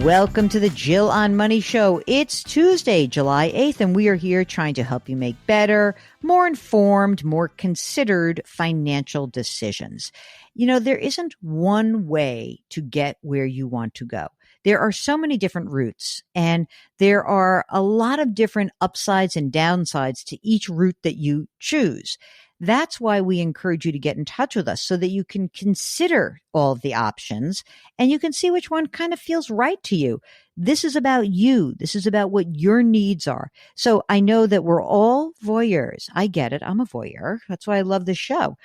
Welcome to the Jill on Money Show. It's Tuesday, July 8th, and we are here trying to help you make better, more informed, more considered financial decisions. You know, there isn't one way to get where you want to go. There are so many different routes, and there are a lot of different upsides and downsides to each route that you choose. That's why we encourage you to get in touch with us so that you can consider all of the options and you can see which one kind of feels right to you. This is about you. This is about what your needs are. So I know that we're all voyeurs. I get it. I'm a voyeur. That's why I love this show.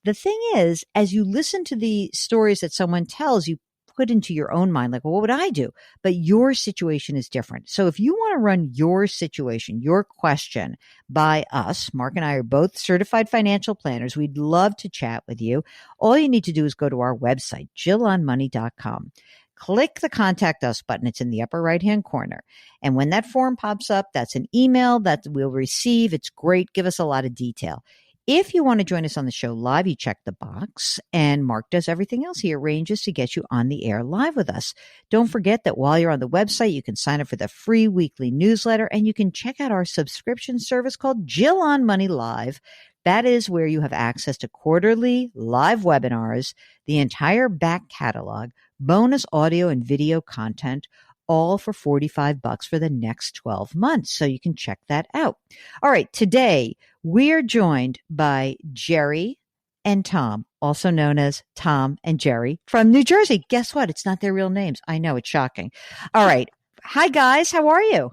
The thing is, as you listen to the stories that someone tells, you put into your own mind, like, well, what would I do? But your situation is different. So if you want to run your situation, your question by us, Mark and I are both certified financial planners. We'd love to chat with you. All you need to do is go to our website, jillonmoney.com. Click the Contact Us button. It's in the upper right-hand corner. And when that form pops up, that's an email that we'll receive. It's great. Give us a lot of detail. If you want to join us on the show live, you check the box, and Mark does everything else. He arranges to get you on the air live with us. Don't forget that while you're on the website, you can sign up for the free weekly newsletter, and you can check out our subscription service called Jill on Money Live. That is where you have access to quarterly live webinars, the entire back catalog, bonus audio and video content, all for $45 for the next 12 months. So you can check that out. All right. Today, we're joined by Jerry and Tom, also known as Tom and Jerry from New Jersey. Guess what? It's not their real names. I know, it's shocking. All right. Hi, guys. How are you?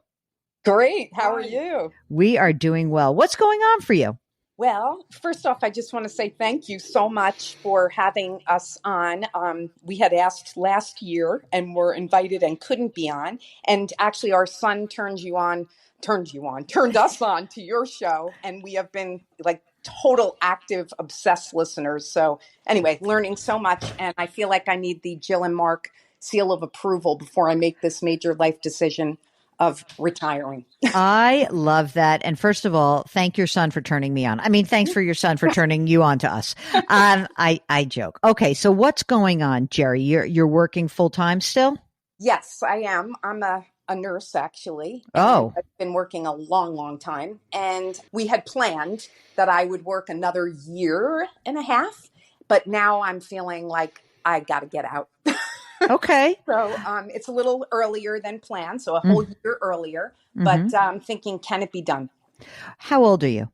Great. How are you? We are doing well. What's going on for you? Well, first off, I just want to say thank you so much for having us on. We had asked last year and were invited and couldn't be on. And actually, our son turned us on to your show. And we have been like total active, obsessed listeners. So anyway, learning so much. And I feel like I need the Jill and Mark seal of approval before I make this major life decision of retiring. I love that. And first of all, thank your son for turning me on. I mean, thanks for your son for turning you on to us. I joke. Okay. So what's going on, Jerry? You're working full time still? Yes, I am. I'm a nurse, actually. Oh. I've been working a long, long time. And we had planned that I would work another year and a half. But now I'm feeling like I got to get out. Okay. So it's a little earlier than planned, so a whole year earlier, but I'm thinking, can it be done? How old are you?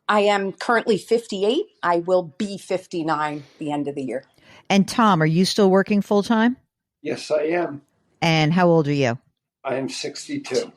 I am currently 58. I will be 59 the end of the year. And Tom, are you still working full time? Yes, I am. And how old are you? I am 62.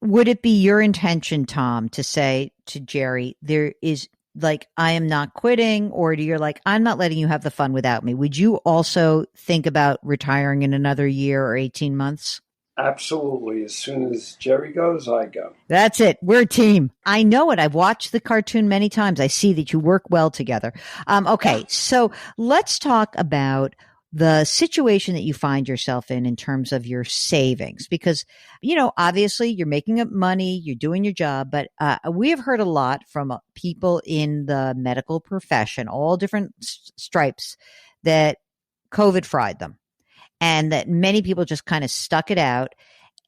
Would it be your intention, Tom, to say to Jerry, there is like, I am not quitting, or you're like, I'm not letting you have the fun without me? Would you also think about retiring in another year or 18 months? Absolutely. As soon as Jerry goes, I go. That's it. We're a team. I know it. I've watched the cartoon many times. I see that you work well together. Okay. So let's talk about the situation that you find yourself in terms of your savings, because, you know, obviously you're making up money, you're doing your job, but we have heard a lot from people in the medical profession, all different stripes, that COVID fried them and that many people just kind of stuck it out.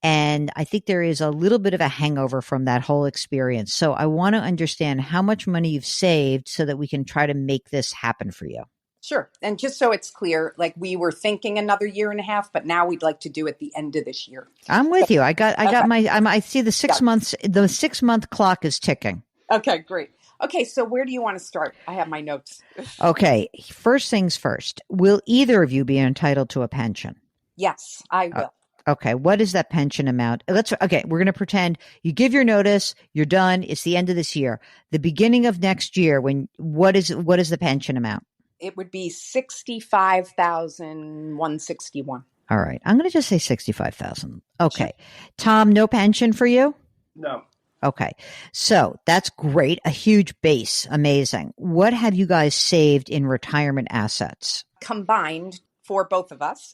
And I think there is a little bit of a hangover from that whole experience. So I want to understand how much money you've saved so that we can try to make this happen for you. Sure. And just so it's clear, like we were thinking another year and a half, but now we'd like to do it the end of this year. I'm with you. I got I see the 6 months, the 6 month clock is ticking. Okay, great. Okay. So where do you want to start? I have my notes. Okay. First things first. Will either of you be entitled to a pension? Yes, I will. Okay. What is that pension amount? We're going to pretend you give your notice, you're done. It's the end of this year. The beginning of next year, what is the pension amount? It would be $65,161. All right. I'm going to just say 65,000. Okay. Sure. Tom, no pension for you? No. Okay. So that's great. A huge base. Amazing. What have you guys saved in retirement assets? Combined for both of us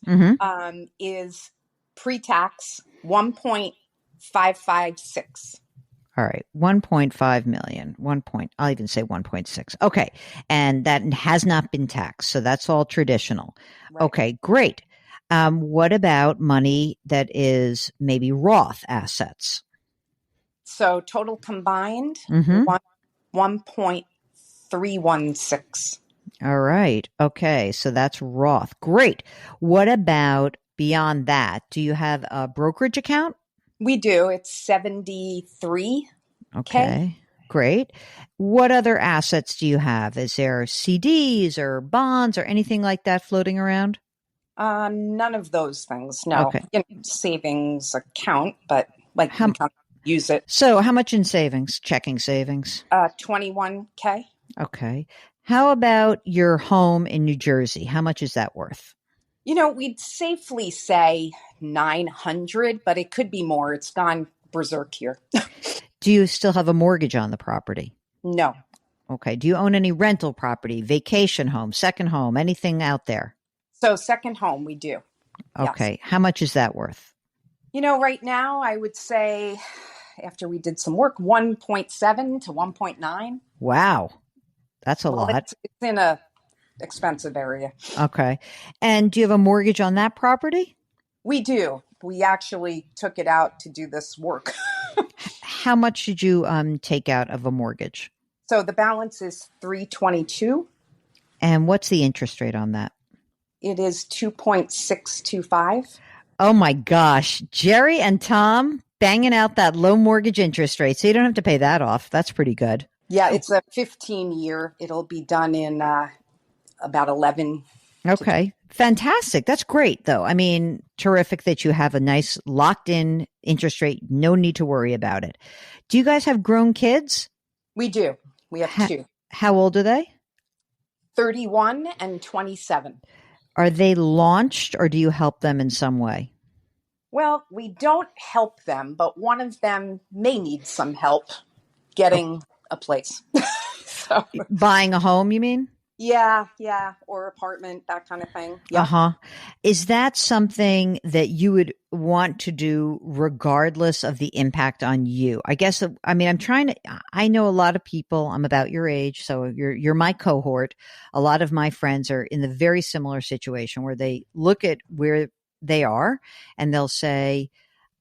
is pre-tax 1.556. All right. 1.5 million. I'll even say 1.6. Okay. And that has not been taxed. So that's all traditional. Right. Okay. Great. What about money that is maybe Roth assets? So total combined, Mm-hmm. 1.316. All right. Okay. So that's Roth. Great. What about beyond that? Do you have a brokerage account? We do. It's 73K. Okay. Great. What other assets do you have? Is there CDs or bonds or anything like that floating around? None of those things. No, Okay. savings account, but like we How, kind of use it. so how much in savings? Checking savings? 21K. Okay. How about your home in New Jersey? How much is that worth? We'd safely say 900, but it could be more. It's gone berserk here. Do you still have a mortgage on the property? No. Okay. Do you own any rental property, vacation home, second home, anything out there? So second home, we do. Yes. Okay. How much is that worth? Right now, I would say after we did some work, 1.7 to 1.9. Wow. That's a Well, lot. it's in a expensive area. Okay. And do you have a mortgage on that property? We do. We actually took it out to do this work. How much did you take out of a mortgage? So the balance is 322. And what's the interest rate on that? It is 2.625. Oh my gosh. Jerry and Tom banging out that low mortgage interest rate. So you don't have to pay that off. That's pretty good. Yeah, it's a 15-year. It'll be done in about 11. Okay. Fantastic. That's great, though. I mean, terrific that you have a nice locked in interest rate. No need to worry about it. Do you guys have grown kids? We do. We have two. How old are they? 31 and 27. Are they launched or do you help them in some way? Well, we don't help them, but one of them may need some help getting a place. So, Buying a home, you mean? yeah, or apartment, that kind of thing. Yeah. Uh-huh. Is that something that you would want to do regardless of the impact on you? I guess, I mean, I know a lot of people, I'm about your age, so you're my cohort. A lot of my friends are in the very similar situation where they look at where they are and they'll say,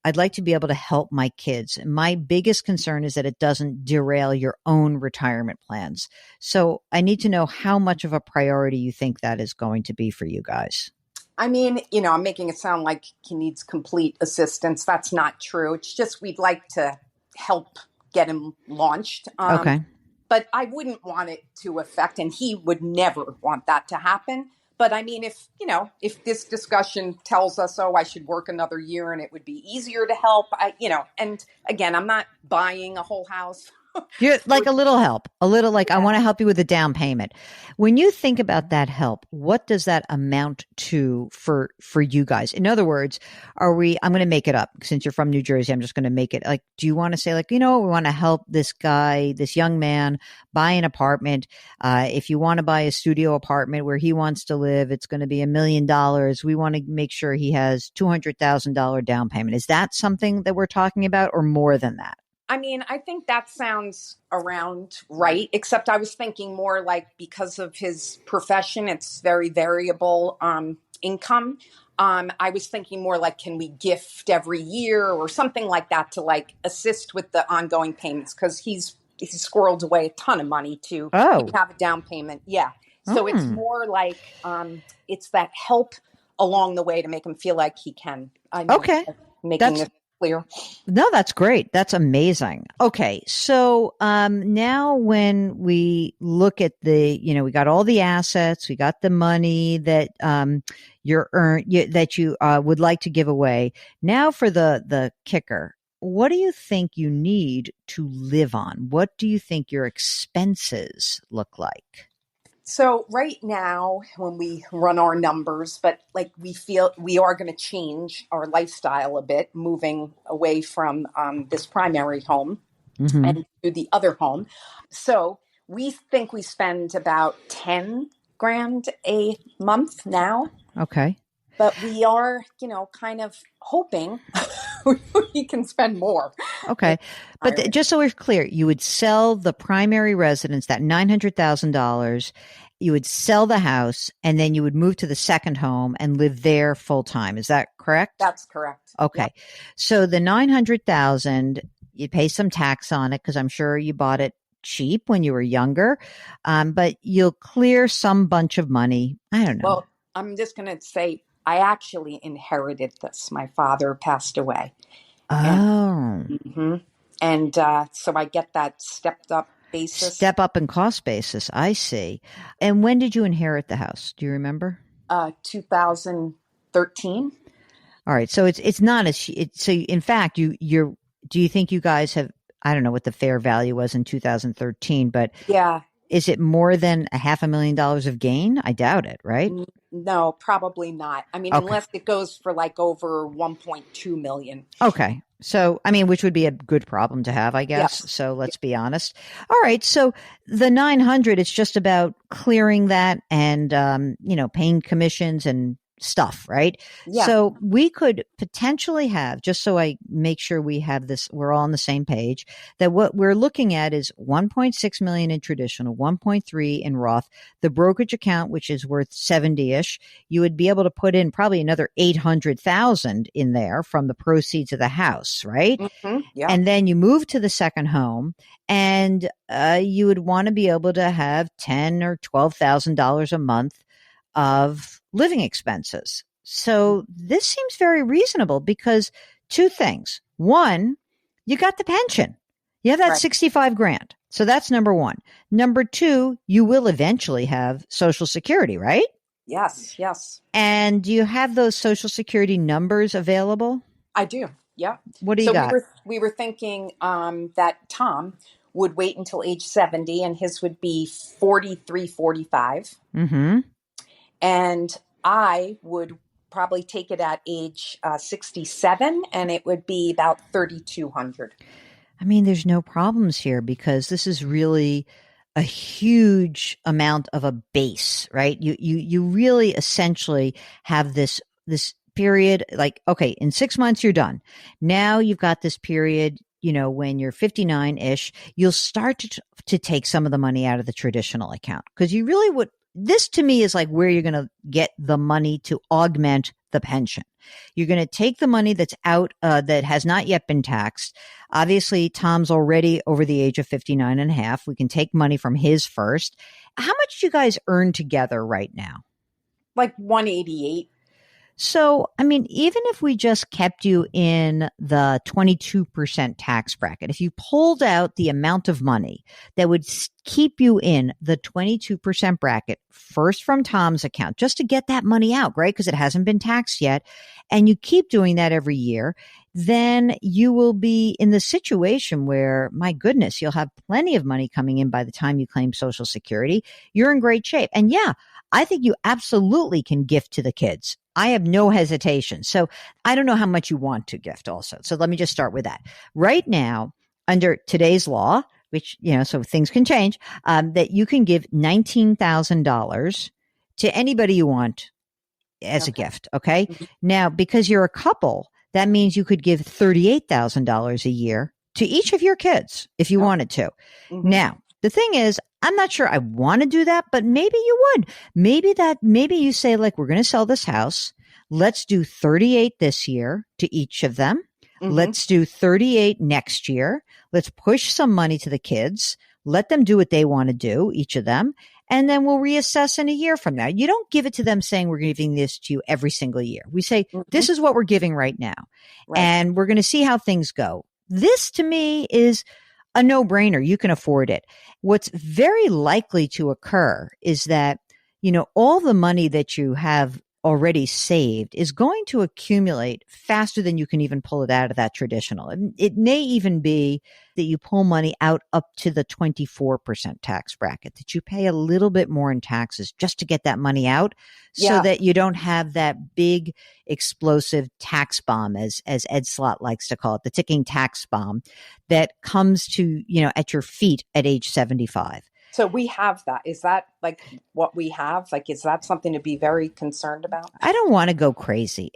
I'd like to be able to help my kids. My biggest concern is that it doesn't derail your own retirement plans. So I need to know how much of a priority you think that is going to be for you guys. I mean, I'm making it sound like he needs complete assistance. That's not true. It's just we'd like to help get him launched. Okay. But I wouldn't want it to affect, and he would never want that to happen. But I mean, if this discussion tells us, oh, I should work another year and it would be easier to help, and again, I'm not buying a whole house. You're like a little help, a little like, I want to help you with a down payment. When you think about that help, what does that amount to for you guys? In other words, I'm going to make it up since you're from New Jersey. I'm just going to make it like, do you want to say like, we want to help this guy, this young man buy an apartment. If you want to buy a studio apartment where he wants to live, it's going to be $1 million. We want to make sure he has $200,000 down payment. Is that something that we're talking about or more than that? I mean, I think that sounds around right, except I was thinking more like because of his profession, it's very variable income. I was thinking more like, can we gift every year or something like that to like assist with the ongoing payments? Because he's squirreled away a ton of money to have a down payment. Yeah. So it's more like it's that help along the way to make him feel like he can. Okay. Making this clear. No, that's great. That's amazing. Okay. So, now when we look at we got all the assets, we got the money that, that you would like to give away. Now for the kicker, what do you think you need to live on? What do you think your expenses look like? So right now, when we run our numbers, but like we feel we are going to change our lifestyle a bit, moving away from this primary home and to the other home. So we think we spend about 10 grand a month now. Okay. But we are, kind of hoping we can spend more. Okay. But just so we're clear, you would sell the primary residence, that $900,000, you would sell the house and then you would move to the second home and live there full time. Is that correct? That's correct. Okay. Yep. So the 900,000, you pay some tax on it because I'm sure you bought it cheap when you were younger. But you'll clear some bunch of money. I don't know. Well, I'm just going to say I actually inherited this. My father passed away. Oh, Mhm. And so I get that stepped up basis. step up in cost basis. I see. And when did you inherit the house? Do you remember? 2013. All right. So it's not as, so in fact, do you think you guys have, I don't know what the fair value was in 2013, but Yeah. is it more than a $500,000 of gain? I doubt it, right? No, probably not. I mean, Okay. unless it goes for like over 1.2 million. Okay. So, I mean, which would be a good problem to have, I guess. Yes. So let's be honest. All right. So the 900, it's just about clearing that and, paying commissions and stuff, right? Yeah. So we could potentially have, just so I make sure we have this, we're all on the same page, that what we're looking at is 1.6 million in traditional, 1.3 in Roth, the brokerage account, which is worth 70-ish. You would be able to put in probably another 800,000 in there from the proceeds of the house, right? Mm-hmm. Yeah. And then you move to the second home, and you would want to be able to have $10,000 or $12,000 a month of living expenses. So this seems very reasonable because two things. One, you got the pension. You have that Right. 65 grand. So that's number one. Number two, you will eventually have Social Security, right? Yes. Yes. And do you have those Social Security numbers available? I do. Yeah. What do you So got? we were thinking that Tom would wait until age 70 and his would be 43, 45. Mm-hmm. And I would probably take it at age 67 and it would be about 3,200. I mean, there's no problems here because this is really a huge amount of a base, right? You really essentially have this period, like, okay, in 6 months you're done. Now you've got this period, when you're 59-ish, you'll start to take some of the money out of the traditional account because you really would. This to me is like where you're going to get the money to augment the pension. You're going to take the money that's out, that has not yet been taxed. Obviously, Tom's already over the age of 59 and a half. We can take money from his first. How much do you guys earn together right now? Like 188. So, I mean, even if we just kept you in the 22% tax bracket, if you pulled out the amount of money that would keep you in the 22% bracket, first from Tom's account, just to get that money out, right? Because it hasn't been taxed yet. And you keep doing that every year, then you will be in the situation where, my goodness, you'll have plenty of money coming in by the time you claim Social Security. You're in great shape. And yeah, I think you absolutely can gift to the kids. I have no hesitation. So I don't know how much you want to gift also. So let me just start with that. Right now, under today's law, which, so things can change, that you can give $19,000 to anybody you want as a gift. Okay. Mm-hmm. Now, because you're a couple, that means you could give $38,000 a year to each of your kids if you wanted to. Mm-hmm. Now, the thing is, I'm not sure I want to do that, but maybe you would. Maybe you say, like, we're going to sell this house. Let's do 38 this year to each of them. Mm-hmm. Let's do 38 next year. Let's push some money to the kids. Let them do what they want to do, each of them. And then we'll reassess in a year from now. You don't give it to them saying we're giving this to you every single year. We say, this is what we're giving right now. Right. And we're going to see how things go. This to me is a no-brainer. You can afford it. What's very likely to occur is that, all the money that you have already saved is going to accumulate faster than you can even pull it out of that traditional. It may even be that you pull money out up to the 24% tax bracket, that you pay a little bit more in taxes just to get that money out so that you don't have that big explosive tax bomb, as Ed Slott likes to call it, the ticking tax bomb that comes to, at your feet at age 75. So we have that. Is that like what we have? Like, is that something to be very concerned about? I don't want to go crazy.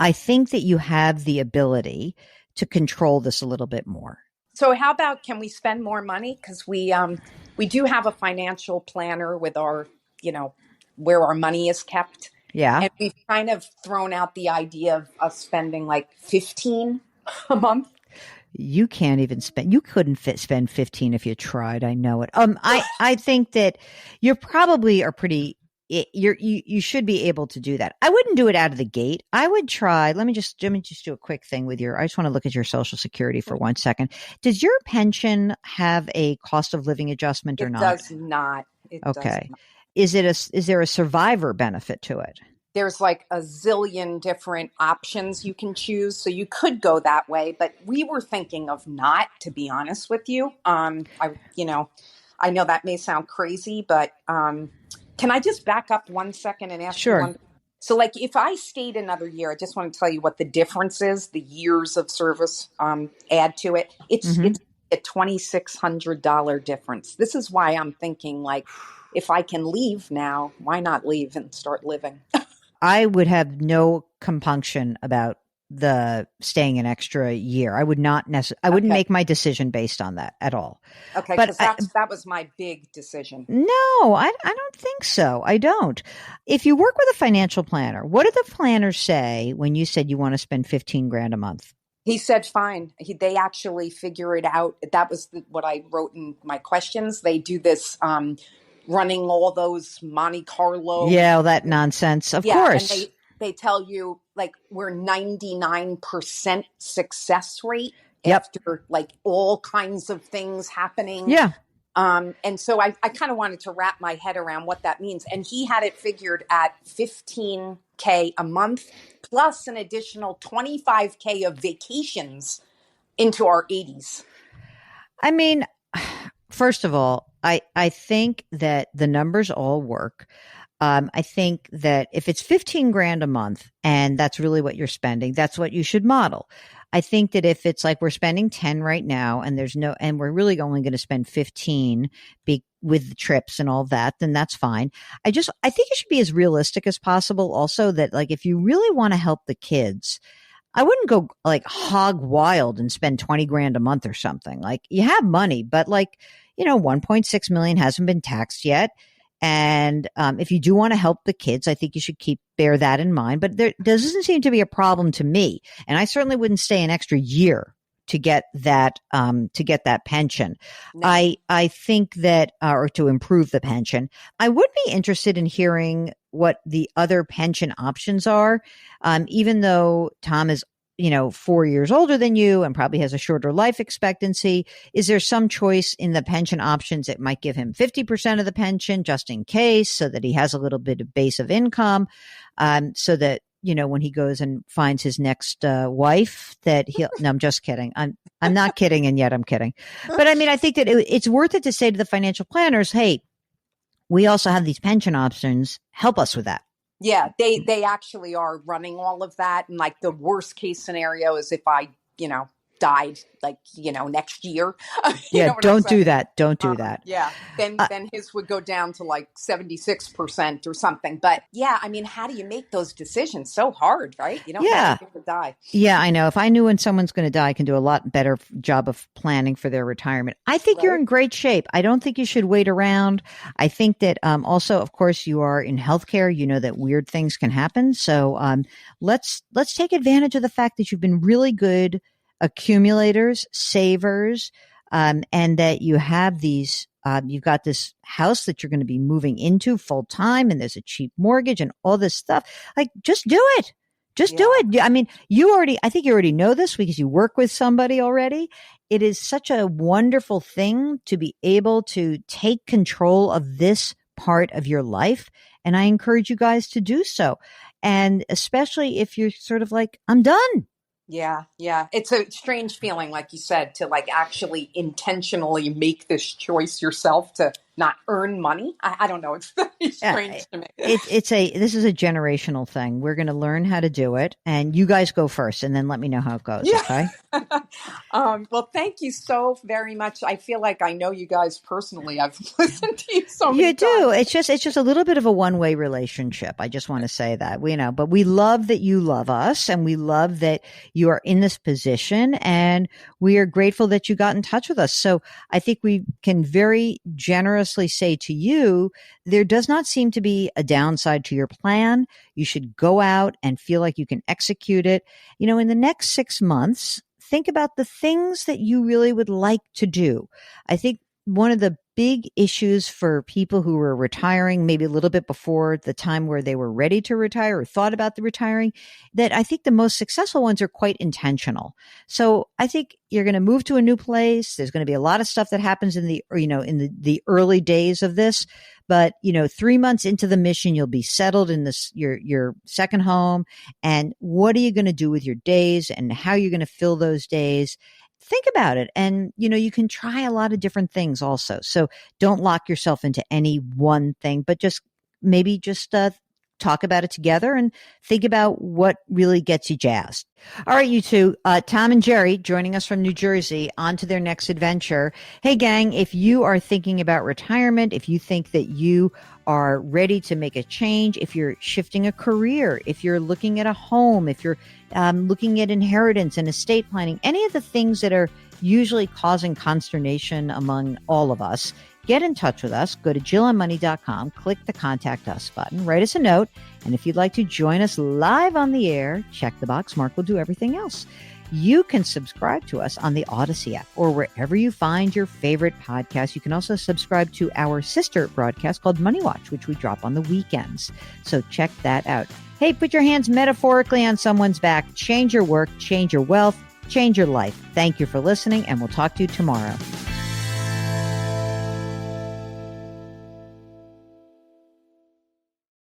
I think that you have the ability to control this a little bit more. So how about, can we spend more money? Because we do have a financial planner with our, where our money is kept. Yeah. And we've kind of thrown out the idea of us spending like 15 a month. You can't even spend, you couldn't spend 15 if you tried. I know it. I think that you probably are pretty, you should be able to do that. I wouldn't do it out of the gate. I would try, let me just do a quick thing with I just want to look at your Social Security for 1 second. Does your pension have a cost of living adjustment or It not? does not. It does Okay. not. Is there a survivor benefit to it? There's like a zillion different options you can choose. So you could go that way, but we were thinking of not, to be honest with you. I know that may sound crazy, but can I just back up 1 second and ask you Sure. one? So like if I stayed another year, I just want to tell you what the difference is, the years of service add to it. It's a $2,600 difference. This is why I'm thinking like, if I can leave now, why not leave and start living? I would have no compunction about the staying an extra year. I would not I wouldn't Okay. make my decision based on that at all. Okay, But because that was my big decision. no, I don't think so. I don't. If you work with a financial planner, what did the planner say when you said you want to spend 15 grand a month? He said, fine. They actually figure it out. That was what I wrote in my questions. They do this running all those Monte Carlo. Yeah, all that nonsense. Of Yeah, and course. they tell you like we're 99% success rate Yep. after like all kinds of things happening. Yeah. And so I kind of wanted to wrap my head around what that means. And he had it figured at $15K a month, plus an additional $25K of vacations into our 80s. I mean, first of all, I think that the numbers all work. I think that if it's 15 grand a month and that's really what you're spending, that's what you should model. I think that if it's like we're spending 10 right now and and we're really only going to spend 15 with the trips and all that, then that's fine. I think it should be as realistic as possible also that like, if you really want to help the kids, I wouldn't go like hog wild and spend 20 grand a month or something. Like you have money, but like, 1.6 million hasn't been taxed yet. And if you do want to help the kids, I think you should bear that in mind. But there doesn't seem to be a problem to me, and I certainly wouldn't stay an extra year to get that pension. No. I think that or to improve the pension. I would be interested in hearing what the other pension options are, even though Tom is 4 years older than you and probably has a shorter life expectancy. Is there some choice in the pension options that might give him 50% of the pension just in case, so that he has a little bit of base of income, so that, when he goes and finds his next wife that no, I'm just kidding. I'm not kidding. And yet I'm kidding. But I mean, I think that it's worth it to say to the financial planners, hey, we also have these pension options. Help us with that. Yeah, they actually are running all of that. And like the worst case scenario is if I, died like, next year. Yeah, don't do that. Don't do that. Yeah, then his would go down to like 76% or something. But yeah, I mean, how do you make those decisions? So hard, right? You don't know when to die. Yeah, I know. If I knew when someone's going to die, I can do a lot better job of planning for their retirement. I think you're in great shape. I don't think you should wait around. I think that also, of course, you are in healthcare. You know that weird things can happen. So let's take advantage of the fact that you've been really good accumulators, savers, and that you have these, you've got this house that you're going to be moving into full time, and there's a cheap mortgage and all this stuff. Like, just do it. Just do it. I mean, I think you already know this because you work with somebody already. It is such a wonderful thing to be able to take control of this part of your life. And I encourage you guys to do so. And especially if you're sort of like, I'm done. Yeah. It's a strange feeling, like you said, to like actually intentionally make this choice yourself to not earn money. I don't know. It's very strange to me. This is a generational thing. We're going to learn how to do it, and you guys go first, and then let me know how it goes. Yeah. Okay. Well, thank you so very much. I feel like I know you guys personally. I've listened to you so many You do. times. It's just a little bit of a one-way relationship. I just want to say that, but we love that you love us, and we love that you are in this position, and we are grateful that you got in touch with us. So I think we can very generously say to you, there does not seem to be a downside to your plan. You should go out and feel like you can execute it. In the next 6 months, think about the things that you really would like to do. I think one of the big issues for people who were retiring, maybe a little bit before the time where they were ready to retire or thought about the retiring, that I think the most successful ones are quite intentional. So I think you're going to move to a new place. There's going to be a lot of stuff that happens in the early days of this. But, 3 months into the mission, you'll be settled in your second home. And what are you going to do with your days and how you're going to fill those days? Think about it. And, you can try a lot of different things also. So don't lock yourself into any one thing, but just talk about it together and think about what really gets you jazzed. All right, you two, Tom and Jerry joining us from New Jersey on to their next adventure. Hey, gang, if you are thinking about retirement, if you think that you are ready to make a change, if you're shifting a career, if you're looking at a home, if you're looking at inheritance and estate planning, any of the things that are usually causing consternation among all of us, get in touch with us. Go to JillOnMoney.com, click the Contact Us button, write us a note, and if you'd like to join us live on the air, check the box. Mark will do everything else. You can subscribe to us on the Odyssey app or wherever you find your favorite podcast. You can also subscribe to our sister broadcast called Money Watch, which we drop on the weekends. So check that out. Hey, put your hands metaphorically on someone's back. Change your work, change your wealth, change your life. Thank you for listening, and we'll talk to you tomorrow.